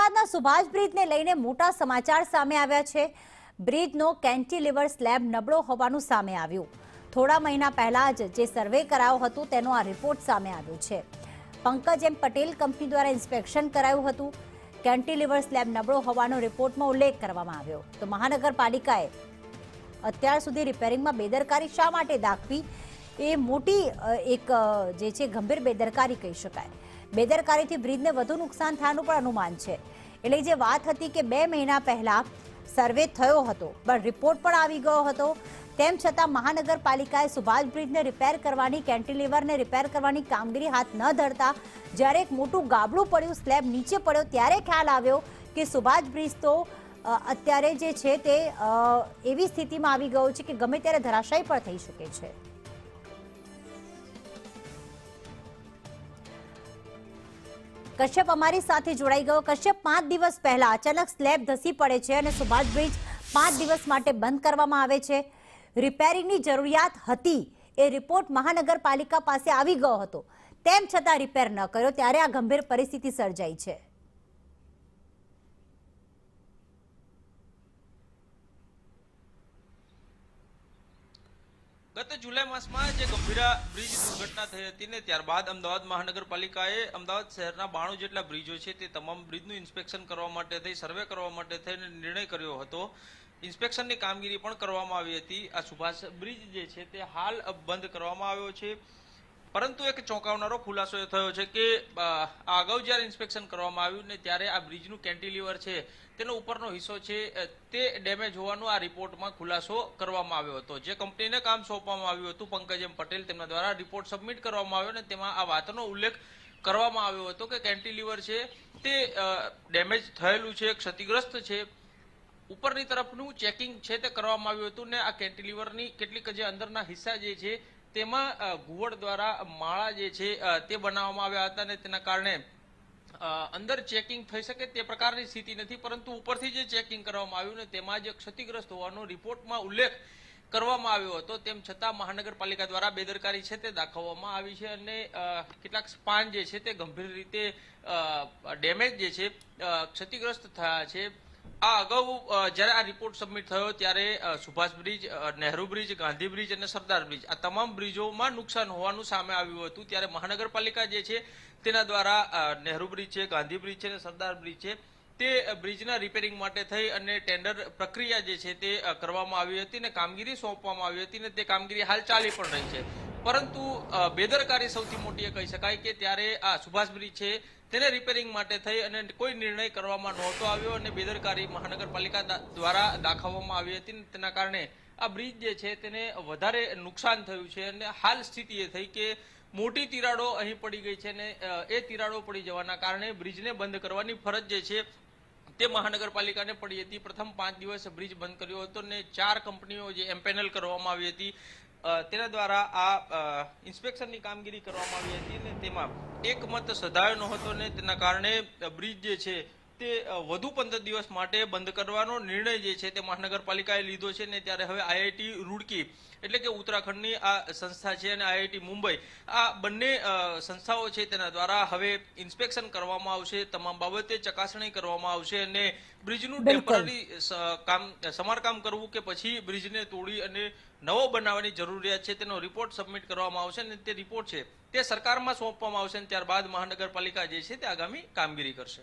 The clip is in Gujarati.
અમદાવાદના સુભાષ બ્રિજને લઈને મોટા સમાચાર સામે આવ્યા છે। બ્રિજનો કેન્ટિલીવર સ્લેબ નબળો હોવાનું સામે આવ્યું। થોડા મહિના પહેલા જ જે સર્વે કરાયો હતો તેનો આ રિપોર્ટ સામે આવ્યો છે। પંકજ એમ પટેલ કંપની દ્વારા ઇન્સ્પેક્શન કરાયું હતું। કેન્ટિલીવર સ્લેબ નબળો હોવાનો રિપોર્ટમાં ઉલ્લેખ કરવામાં આવ્યો। તો મહાનગરપાલિકાએ અત્યાર સુધી રિપેરિંગમાં બેદરકારી શા માટે દાખવી એ મોટી એક જે છે ગંભીર બેદરકારી કહી શકાય। બેદરકારીથી બ્રિજને વધુ નુકસાન થવાનું પણ અનુમાન છે। એટલે જે વાત હતી કે 2 મહિના પહેલા સર્વે થયો હતો પણ રિપોર્ટ પણ આવી ગયો હતો, તેમ છતાં મહાનગરપાલિકાએ સુભાષ બ્રિજને રિપેર કરવાની, કેન્ટિલીવરને રિપેર કરવાની કામગીરી હાથ ન ધરતા જ્યારે એક મોટું ગાબડું પડ્યું, સ્લેબ નીચે પડ્યો, ત્યારે ખ્યાલ આવ્યો કે સુભાષ બ્રિજ તો અત્યારે જે છે તે એવી સ્થિતિમાં આવી ગયો છે કે ગમે ત્યારે ધરાશાયી પણ થઈ શકે છે। કશ્યપ અમારી સાથે જોડાઈ ગયો। કશ્યપ, 5 દિવસ પહેલા અચાનક સ્લેબ ધસી પડે છે અને સુભાષ બ્રિજ 5 દિવસ માટે બંધ કરવામાં આવે છે। રિપેરિંગની જરૂરિયાત હતી, એ રિપોર્ટ મહાનગરપાલિકા પાસે આવી ગયો હતો, તેમ છતાં રિપેર ન કર્યો, ત્યારે આ ગંભીર પરિસ્થિતિ સર્જાઈ છે। ગત જુલાઈ માસમાં જે ગંભીરા બ્રિજ દુર્ઘટના થઈ હતી ને ત્યારબાદ અમદાવાદ મહાનગરપાલિકાએ અમદાવાદ શહેરના 92 જેટલા બ્રિજો છે તે તમામ બ્રિજનું ઇન્સ્પેક્શન કરવા માટે થઈ, સર્વે કરવા માટે થઈને નિર્ણય કર્યો હતો। ઇન્સ્પેક્શનની કામગીરી પણ કરવામાં આવી હતી। આ સુભાષ બ્રિજ જે છે તે હાલ બંધ કરવામાં આવ્યો છે, પરંતુ એક ચોંકાવનારો ખુલાસો એ થયો છે કે અગાઉ જ્યારે ઇન્સ્પેક્શન કરવામાં આવ્યું ને ત્યારે આ બ્રિજનું કેન્ટિલીવર છે તેનો ઉપરનો હિસ્સો છે તે ડેમેજ હોવાનો આ રિપોર્ટમાં ખુલાસો કરવામાં આવ્યો હતો। જે કંપનીને કામ સોંપવામાં આવ્યું હતું, પંકજ એમ પટેલ, તેમના દ્વારા રિપોર્ટ સબમિટ કરવામાં આવ્યો ને તેમાં આ વાતનો ઉલ્લેખ કરવામાં આવ્યો હતો કે કેન્ટિલીવર છે તે ડેમેજ થયેલું છે, ક્ષતિગ્રસ્ત છે। ઉપરની તરફનું ચેકિંગ છે તે કરવામાં આવ્યું હતું ને આ કેન્ટિલીવરની કેટલીક જે અંદરના હિસ્સા જે છે તેમાં ઘુવડ દ્વારા માળા જે છે તે બનાવવામાં આવ્યા હતા ને તેના કારણે અંદર ચેકિંગ થઈ શકે તે પ્રકારની સ્થિતિ નથી, પરંતુ ઉપરથી જે ચેકિંગ કરવામાં આવ્યું ને તેમાં જે ક્ષતિગ્રસ્ત હોવાનો રિપોર્ટમાં ઉલ્લેખ કરવામાં આવ્યો હતો, તેમ છતાં મહાનગરપાલિકા દ્વારા બેદરકારી છે તે દાખવવામાં આવી છે અને કેટલાક સ્પાન જે છે તે ગંભીર રીતે ડેમેજ જે છે ક્ષતિગ્રસ્ત થયા છે। આ અગાઉ જ્યારે આ રિપોર્ટ સબમિટ થયો ત્યારે Subhash bridge, Nehru bridge, Gandhi bridge અને સરદાર બ્રિજ આ તમામ બ્રિજોમાં નુકસાન હોવાનું સામે આવ્યું હતું। ત્યારે મહાનગરપાલિકા જે છે તેના દ્વારા નહેરુ બ્રિજ છે, ગાંધી બ્રિજ છે અને સરદાર બ્રિજ છે તે બ્રિજના રિપેરિંગ માટે થઈ અને ટેન્ડર પ્રક્રિયા જે છે તે કરવામાં આવી હતી ને કામગીરી સોંપવામાં આવી હતી ને તે કામગીરી હાલ ચાલી પણ રહી છે। પરંતુ બેદરકારી સૌથી મોટી એ કહી શકાય કે ત્યારે આ સુભાષ બ્રિજ છે તેને રિપેરિંગ માટે થઈ અને કોઈ નિર્ણય કરવામાં નહોતો આવ્યો અને બેદરકારી મહાનગરપાલિકા દ્વારા દાખવવામાં આવી હતી ને તેના કારણે આ બ્રિજ જે છે તેને વધારે નુકસાન થયું છે અને હાલ સ્થિતિ એ થઈ કે મોટી તિરાડો અહીં પડી ગઈ છે ને એ તિરાડો પડી જવાના કારણે બ્રિજને બંધ કરવાની ફરજ જે છે તે મહાનગરપાલિકાને પડી હતી। પ્રથમ 5 દિવસ બ્રિજ બંધ કર્યો હતો ને 4 કંપનીઓ જે એમ્પેનલ કરવામાં આવી હતી તેના દ્વારા આ ઇન્સ્પેક્શનની કામગીરી કરવામાં આવી હતી ને તેમાં એકમત સધાયો ન હતો ને તેના કારણે બ્રિજ જે છે તે વધુ 15 દિવસ માટે બંધ કરવાનો નિર્ણય જે છે તે મહાનગરપાલિકાએ લીધો છે ને ત્યારે હવે આઈઆઈટી રૂડકી એટલે કે ઉત્તરાખંડની આ સંસ્થા છે અને આઈઆઈટી મુંબઈ આ બંને સંસ્થાઓ છે તેના દ્વારા હવે ઇન્સ્પેક્શન કરવામાં આવશે, તમામ બાબતે ચકાસણી કરવામાં આવશે અને બ્રિજનું ટેમ્પરરી સમારકામ કરવું કે પછી બ્રિજને તોડી અને નવો બનાવવાની જરૂરિયાત છે તેનો રિપોર્ટ સબમિટ કરવામાં આવશે અને તે રિપોર્ટ છે તે સરકારમાં સોંપવામાં આવશે અને ત્યારબાદ મહાનગરપાલિકા જે છે તે આગામી કામગીરી કરશે।